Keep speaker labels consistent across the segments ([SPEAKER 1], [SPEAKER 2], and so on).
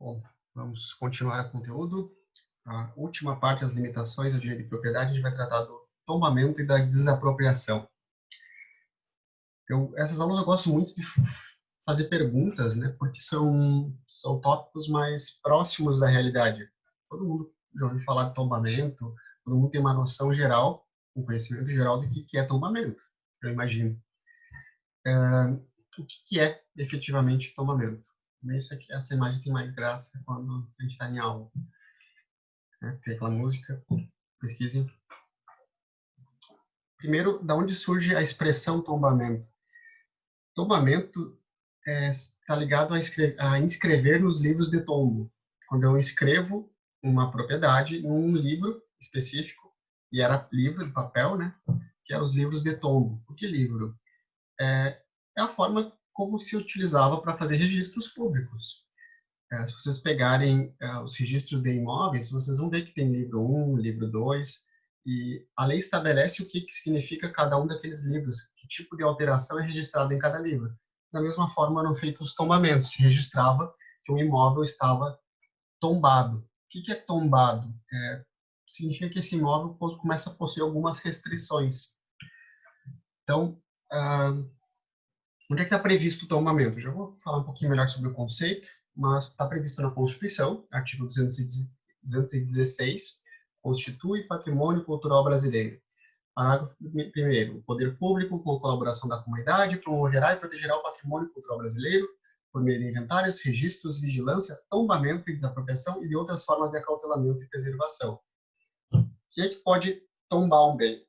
[SPEAKER 1] Bom, vamos continuar o conteúdo. A última parte, as limitações do direito de propriedade, a gente vai tratar do tombamento e da desapropriação. Essas aulas eu gosto muito de fazer perguntas, né, porque são tópicos mais próximos da realidade. Todo mundo já ouviu falar de tombamento, todo mundo tem uma noção geral, um conhecimento geral do que é tombamento, eu imagino. O que é efetivamente tombamento? Essa imagem tem mais graça quando a gente está em aula. Né? Tem aquela música, pesquisem. Primeiro, da onde surge a expressão tombamento? Tombamento está ligado a inscrever nos livros de tombo. Quando eu inscrevo uma propriedade num livro específico, e era livro de papel, né? Que eram os livros de tombo. O que livro? É a forma como se utilizava para fazer registros públicos. Se vocês pegarem os registros de imóveis, vocês vão ver que tem livro 1, livro 2, e a lei estabelece o que significa cada um daqueles livros, que tipo de alteração é registrado em cada livro. Da mesma forma, eram feitos os tombamentos, se registrava que um imóvel estava tombado. O que é tombado? Significa que esse imóvel começa a possuir algumas restrições. Então, onde é que está previsto o tombamento? Já vou falar um pouquinho melhor sobre o conceito, mas está previsto na Constituição, artigo 216, constitui patrimônio cultural brasileiro. Parágrafo 1º. O poder público, com a colaboração da comunidade, promoverá e protegerá o patrimônio cultural brasileiro por meio de inventários, registros, vigilância, tombamento e desapropriação e de outras formas de acautelamento e preservação. Quem é que pode tombar um bem?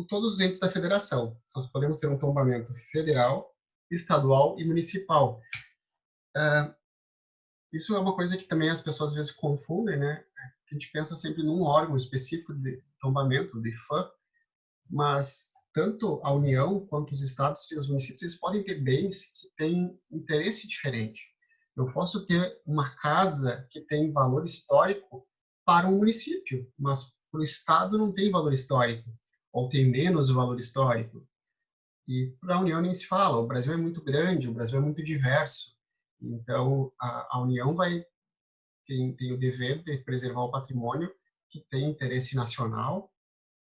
[SPEAKER 1] Todos os entes da federação. Nós podemos ter um tombamento federal, estadual e municipal. Isso é uma coisa que também as pessoas às vezes confundem, né? A gente pensa sempre num órgão específico de tombamento, de IFAM, mas tanto a União quanto os estados e os municípios eles podem ter bens que têm interesse diferente. Eu posso ter uma casa que tem valor histórico para um município, mas para o estado não tem valor histórico, ou tem menos valor histórico. E para a União nem se fala, o Brasil é muito grande, o Brasil é muito diverso. Então, a União tem o dever de preservar o patrimônio que tem interesse nacional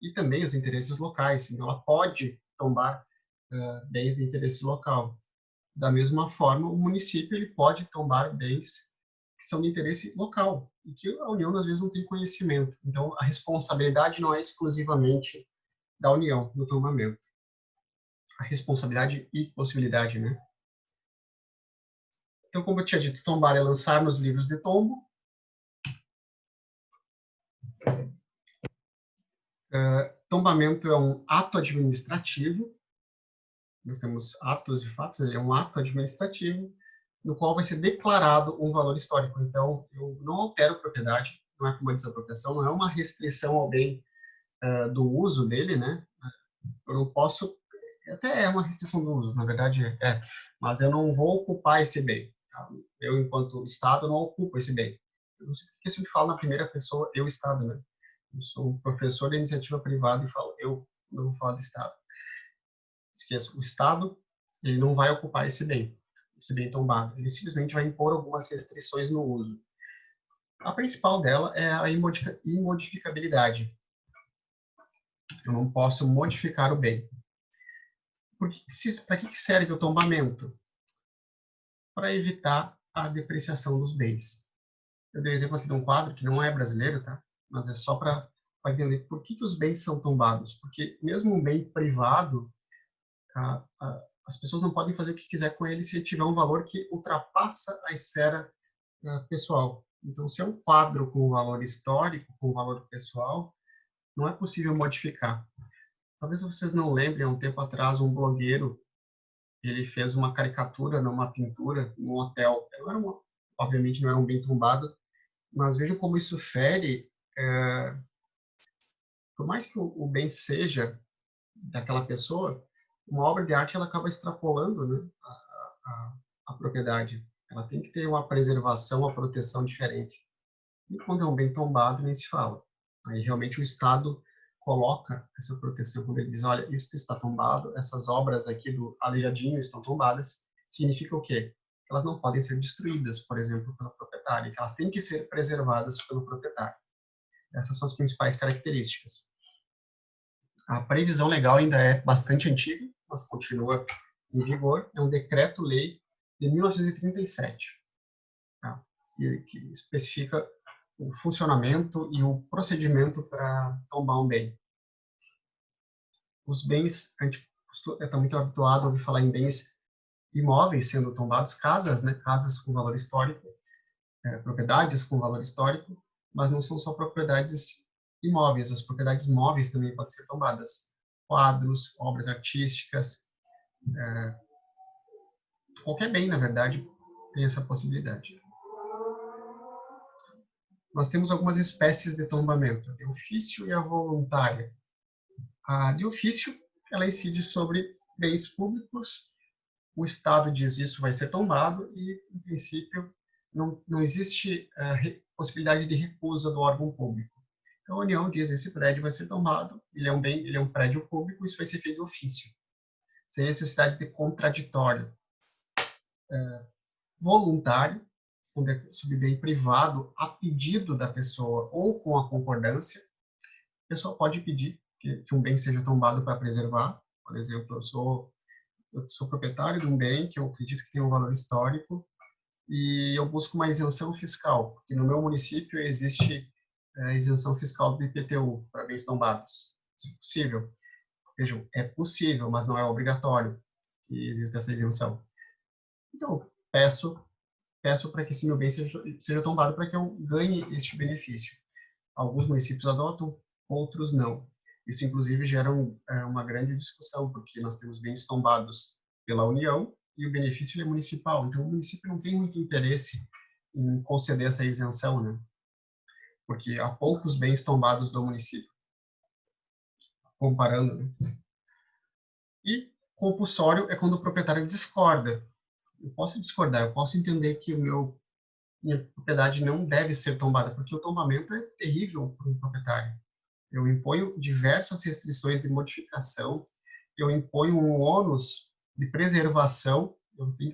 [SPEAKER 1] e também os interesses locais. Então, ela pode tombar bens de interesse local. Da mesma forma, o município ele pode tombar bens que são de interesse local e que a União às vezes não tem conhecimento. Então, a responsabilidade não é exclusivamente da União no tombamento. A responsabilidade e possibilidade, né? Então, como eu tinha dito, tombar é lançar nos livros de tombo. Tombamento é um ato administrativo. Nós temos atos e fatos, ele é um ato administrativo no qual vai ser declarado um valor histórico. Então, eu não altero propriedade, não é como a desapropriação, não é uma restrição ao bem do uso dele, né? Eu não posso, até é uma restrição do uso, na verdade mas eu não vou ocupar esse bem. Tá? Eu, enquanto Estado, não ocupo esse bem. Eu não sei porque eu sempre falo na primeira pessoa, eu, Estado, né? Eu sou um professor de iniciativa privada e falo, eu não vou falar do Estado. Esqueça, o Estado, ele não vai ocupar esse bem tombado. Ele simplesmente vai impor algumas restrições no uso. A principal dela é a imodificabilidade. Eu não posso modificar o bem. Para que serve o tombamento? Para evitar a depreciação dos bens. Eu dei o exemplo aqui de um quadro que não é brasileiro, tá? Mas é só para entender por que os bens são tombados. Porque mesmo um bem privado, as pessoas não podem fazer o que quiser com ele se ele tiver um valor que ultrapassa a esfera pessoal. Então, se é um quadro com valor histórico, com valor pessoal, não é possível modificar. Talvez vocês não lembrem, há um tempo atrás, um blogueiro, ele fez uma caricatura numa pintura, num hotel. Obviamente não era um bem tombado, mas vejam como isso fere, por mais que o bem seja daquela pessoa, uma obra de arte ela acaba extrapolando, né, a propriedade. Ela tem que ter uma preservação, uma proteção diferente. E quando é um bem tombado, nem se fala. Aí realmente o Estado coloca essa proteção quando ele diz, olha, isso está tombado, essas obras aqui do Aleijadinho estão tombadas. Significa o quê? elas não podem ser destruídas, por exemplo, pelo proprietário, que elas têm que ser preservadas pelo proprietário. Essas são as principais características. A previsão legal ainda é bastante antiga, mas continua em vigor. É um decreto-lei de 1937, tá? que especifica o funcionamento e o procedimento para tombar um bem. Os bens, a gente está muito habituado a ouvir falar em bens imóveis sendo tombados, casas, né, casas com valor histórico, propriedades com valor histórico, mas não são só propriedades imóveis, as propriedades móveis também podem ser tombadas. Quadros, obras artísticas, qualquer bem, na verdade, tem essa possibilidade. Nós temos algumas espécies de tombamento, a de ofício e a voluntária. A de ofício, ela incide sobre bens públicos, o Estado diz isso vai ser tombado e, em princípio, não existe possibilidade de recusa do órgão público. Então, a União diz esse prédio vai ser tombado, ele é um bem, ele é um prédio público, isso vai ser feito de ofício, sem necessidade de contraditório. Voluntário, quando é sobre bem privado, a pedido da pessoa ou com a concordância, a pessoa pode pedir que um bem seja tombado para preservar. Por exemplo, eu sou proprietário de um bem que eu acredito que tem um valor histórico e eu busco uma isenção fiscal, porque no meu município existe isenção fiscal do IPTU para bens tombados. Isso é possível. Vejam, é possível, mas não é obrigatório que exista essa isenção. Então, peço para que esse meu bem seja tombado para que eu ganhe este benefício. Alguns municípios adotam, outros não. Isso, inclusive, gera uma grande discussão, porque nós temos bens tombados pela União e o benefício é municipal. Então, o município não tem muito interesse em conceder essa isenção, né? Porque há poucos bens tombados do município, comparando, né? E compulsório é quando o proprietário discorda. Eu posso discordar, eu posso entender que minha propriedade não deve ser tombada, porque o tombamento é terrível para o proprietário. Eu imponho diversas restrições de modificação, eu imponho um ônus de preservação,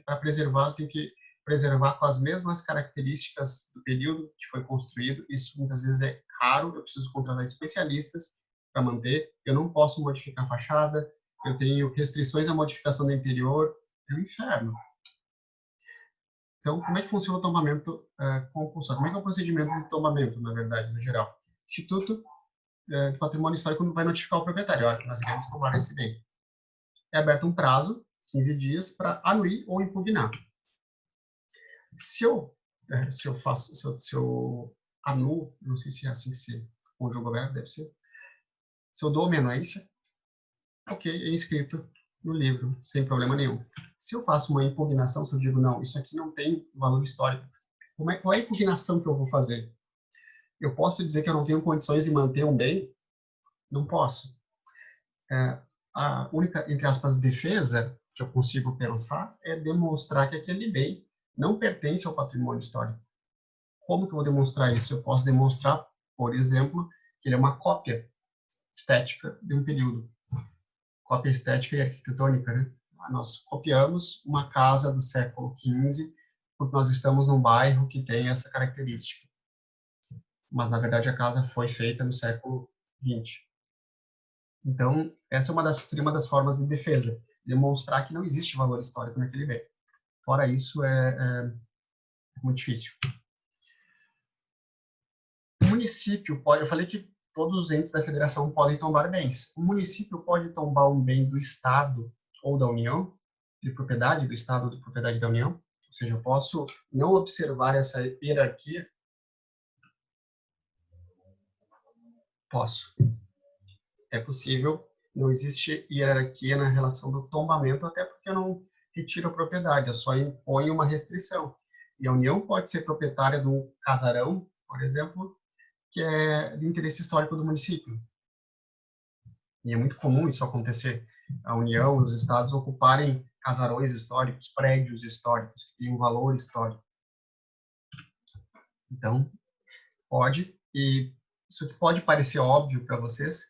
[SPEAKER 1] para preservar, eu tenho que preservar com as mesmas características do período que foi construído, isso muitas vezes é caro, eu preciso contratar especialistas para manter, eu não posso modificar a fachada, eu tenho restrições à modificação do interior, é um inferno. Então, como é que funciona o tombamento compulsório? Como é que é o procedimento de tombamento, na verdade, no geral? O Instituto de Patrimônio Histórico vai notificar o proprietário, olha, nós iremos tombar esse bem. É aberto um prazo, 15 dias, para anuir ou impugnar. Se eu anuo, não sei se é assim que se conjuga o verbo, deve ser. Se eu dou minha anuência, ok, é inscrito no livro, sem problema nenhum. Se eu faço uma impugnação, se eu digo, não, isso aqui não tem valor histórico, qual é a impugnação que eu vou fazer? Eu posso dizer que eu não tenho condições de manter um bem? Não posso. A única, entre aspas, defesa que eu consigo pensar é demonstrar que aquele bem não pertence ao patrimônio histórico. Como que eu vou demonstrar isso? Eu posso demonstrar, por exemplo, que ele é uma cópia estética de um período. Cópia estética e arquitetônica, né? Nós copiamos uma casa do século XV porque nós estamos num bairro que tem essa característica. Mas, na verdade, a casa foi feita no século XX. Então, essa seria uma das formas de defesa, demonstrar que não existe valor histórico naquele bem. Fora isso, é muito difícil. O município pode, eu falei que todos os entes da federação podem tombar bens. O município pode tombar um bem do Estado ou da União, de propriedade do Estado ou de propriedade da União. Ou seja, eu posso não observar essa hierarquia. Posso. É possível. Não existe hierarquia na relação do tombamento, até porque eu não retiro a propriedade, eu só imponho uma restrição. E a União pode ser proprietária de um casarão, por exemplo, que é de interesse histórico do município. E é muito comum isso acontecer. A União, os estados ocuparem casarões históricos, prédios históricos, que têm um valor histórico. Então, pode, e isso aqui pode parecer óbvio para vocês,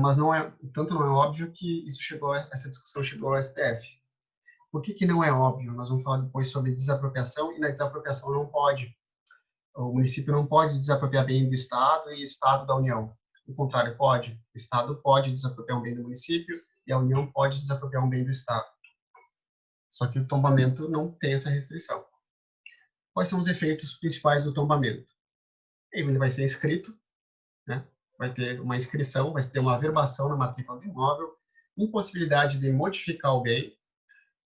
[SPEAKER 1] mas não é, tanto não é óbvio que essa discussão chegou ao STF. Por que que não é óbvio? Nós vamos falar depois sobre desapropriação, e na desapropriação não pode. O município não pode desapropriar bem do Estado e Estado da União. O contrário, pode. O Estado pode desapropriar um bem do município e a União pode desapropriar um bem do Estado. Só que o tombamento não tem essa restrição. Quais são os efeitos principais do tombamento? Ele vai ser inscrito, né? Vai ter uma inscrição, vai ter uma averbação na matrícula do imóvel, impossibilidade de modificar o bem.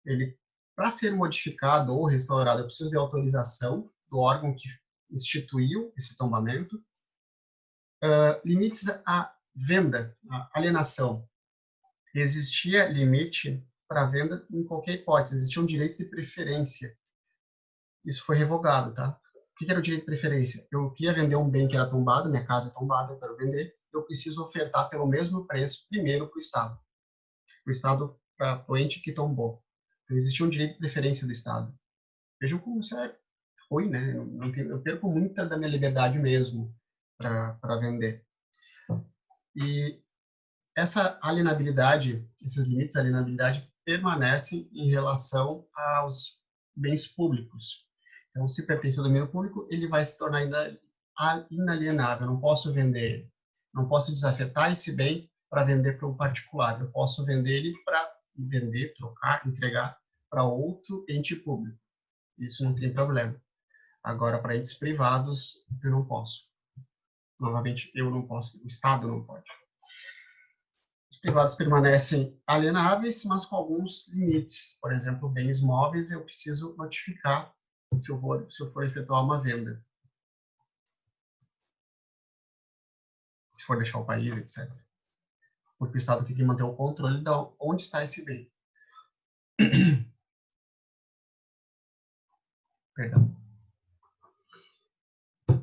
[SPEAKER 1] Ele, para ser modificado ou restaurado, eu preciso de autorização do órgão que instituiu esse tombamento. Limites à venda, à alienação. Existia limite para venda em qualquer hipótese, existia um direito de preferência. Isso foi revogado, tá? O que era o direito de preferência? Eu queria vender um bem que era tombado, minha casa é tombada, eu quero vender, eu preciso ofertar pelo mesmo preço primeiro para o Estado, para o ente que tombou. Então, existia um direito de preferência do Estado. Vejam como isso é ruim, né? Eu perco muita da minha liberdade mesmo para vender. E essa alienabilidade, esses limites de alienabilidade permanecem em relação aos bens públicos. Então, se pertence ao domínio público, ele vai se tornar inalienável. Eu não posso vender ele. Não posso desafetar esse bem para vender para um particular. Eu posso vender ele para vender, trocar, entregar para outro ente público. Isso não tem problema. Agora, para entes privados, eu não posso. Novamente, eu não posso, o Estado não pode. Os privados permanecem alienáveis, mas com alguns limites. Por exemplo, bens móveis, eu preciso notificar se eu for efetuar uma venda. Se for deixar o país, etc. Porque o Estado tem que manter o controle de onde está esse bem. Perdão.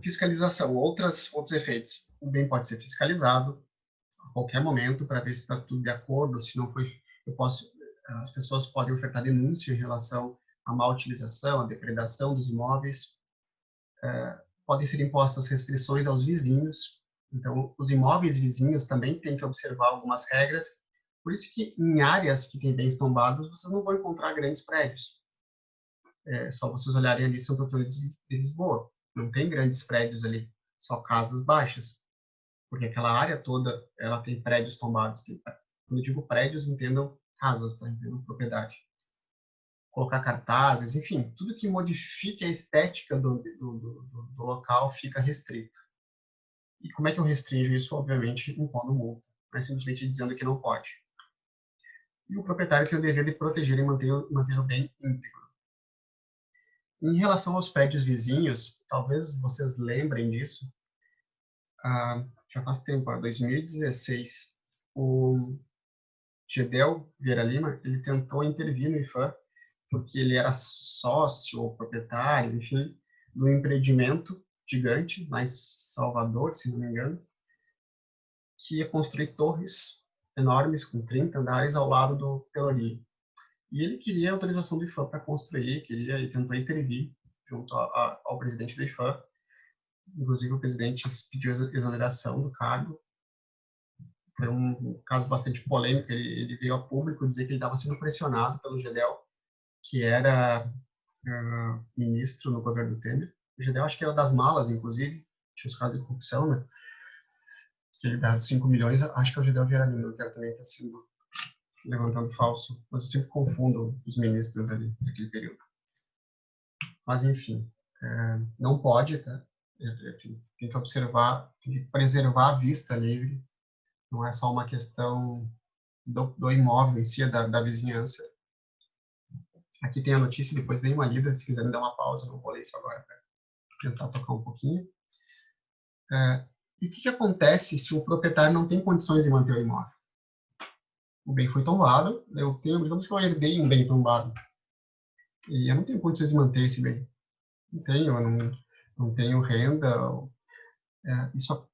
[SPEAKER 1] Fiscalização, outros efeitos. O bem pode ser fiscalizado a qualquer momento para ver se está tudo de acordo, se não foi, as pessoas podem ofertar denúncia em relação à má utilização, à depredação dos imóveis. Podem ser impostas restrições aos vizinhos. Então, os imóveis vizinhos também têm que observar algumas regras. Por isso que em áreas que têm bens tombados, vocês não vão encontrar grandes prédios. É só vocês olharem ali Santo Antônio de Lisboa. Não tem grandes prédios ali, só casas baixas. Porque aquela área toda, ela tem prédios tombados. Quando eu digo prédios, entendam casas, tá? Entendam propriedade. Colocar cartazes, enfim, tudo que modifique a estética do local fica restrito. E como é que eu restringo isso? Obviamente, impondo multa. Não é simplesmente dizendo que não pode. E o proprietário tem o dever de proteger e manter o bem íntegro. Em relação aos prédios vizinhos, talvez vocês lembrem disso, já faz tempo, 2016, o Gedel Vieira Lima, ele tentou intervir no IFAM, porque ele era sócio ou proprietário, enfim, do empreendimento gigante, lá em Salvador, se não me engano, que ia construir torres enormes, com 30 andares, ao lado do Pelourinho. E ele queria autorização do IFAM para construir, e tentou intervir junto ao presidente do IFAM. Inclusive, o presidente pediu exoneração do cargo. Foi um caso bastante polêmico. Ele veio a público dizer que ele estava sendo pressionado pelo Gedel, que era ministro no governo do Temer. O Gedel, acho que era das malas, inclusive, tinha os casos de corrupção, né? Que ele dá 5 milhões, acho que é o Gedel Vieira Lima, que também está sendo levantando falso, mas eu sempre confundo os ministros ali naquele período. Mas, enfim, não pode, tá? Tem que observar, tem que preservar a vista livre, não é só uma questão do imóvel em si, da vizinhança. Aqui tem a notícia, depois dei uma lida, se quiserem dar uma pausa, não vou ler isso agora, para tentar tocar um pouquinho. E o que acontece se o proprietário não tem condições de manter o imóvel? O bem foi tombado, digamos que eu herdei um bem tombado, e eu não tenho condições de manter esse bem. Não tenho, eu não tenho renda. Isso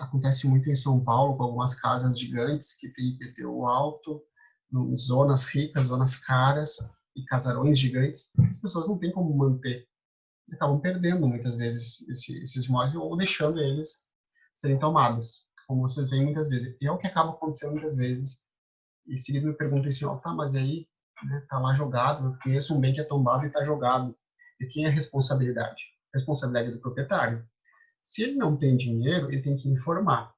[SPEAKER 1] acontece muito em São Paulo, com algumas casas gigantes que têm IPTU alto, em zonas ricas, zonas caras, e casarões gigantes. As pessoas não têm como manter. Acabam perdendo, muitas vezes, esses imóveis ou deixando eles serem tomados, como vocês veem muitas vezes. E é o que acaba acontecendo muitas vezes. E seguida me perguntam assim, tá, mas aí né? Está lá jogado. Eu conheço um bem que é tombado e está jogado. E quem é a responsabilidade? A responsabilidade é do proprietário. Se ele não tem dinheiro, ele tem que informar.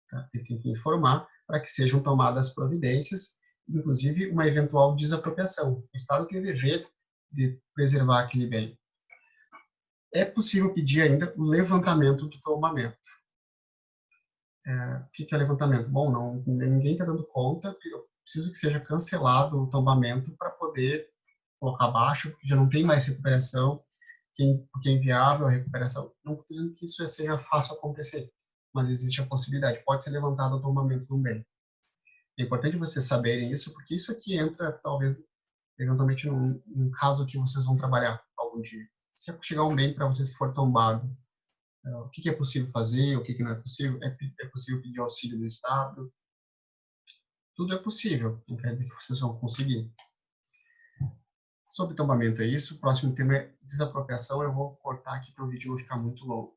[SPEAKER 1] Tá? Ele tem que informar para que sejam tomadas providências, inclusive uma eventual desapropriação. O Estado tem o dever de preservar aquele bem. É possível pedir ainda o levantamento do tombamento. O que é levantamento? Bom, não, ninguém está dando conta, eu preciso que seja cancelado o tombamento para poder colocar abaixo, porque já não tem mais recuperação, porque é inviável a recuperação. Não estou dizendo que isso seja fácil acontecer, mas existe a possibilidade, pode ser levantado o tombamento de um bem. É importante vocês saberem isso, porque isso aqui entra, talvez, eventualmente, num caso que vocês vão trabalhar algum dia. Se chegar um bem para vocês que for tombado, o que é possível fazer, o que não é possível? É possível pedir auxílio do Estado? Tudo é possível, não quer dizer que vocês vão conseguir. Sobre tombamento é isso. O próximo tema é desapropriação. Eu vou cortar aqui para o vídeo não ficar muito longo.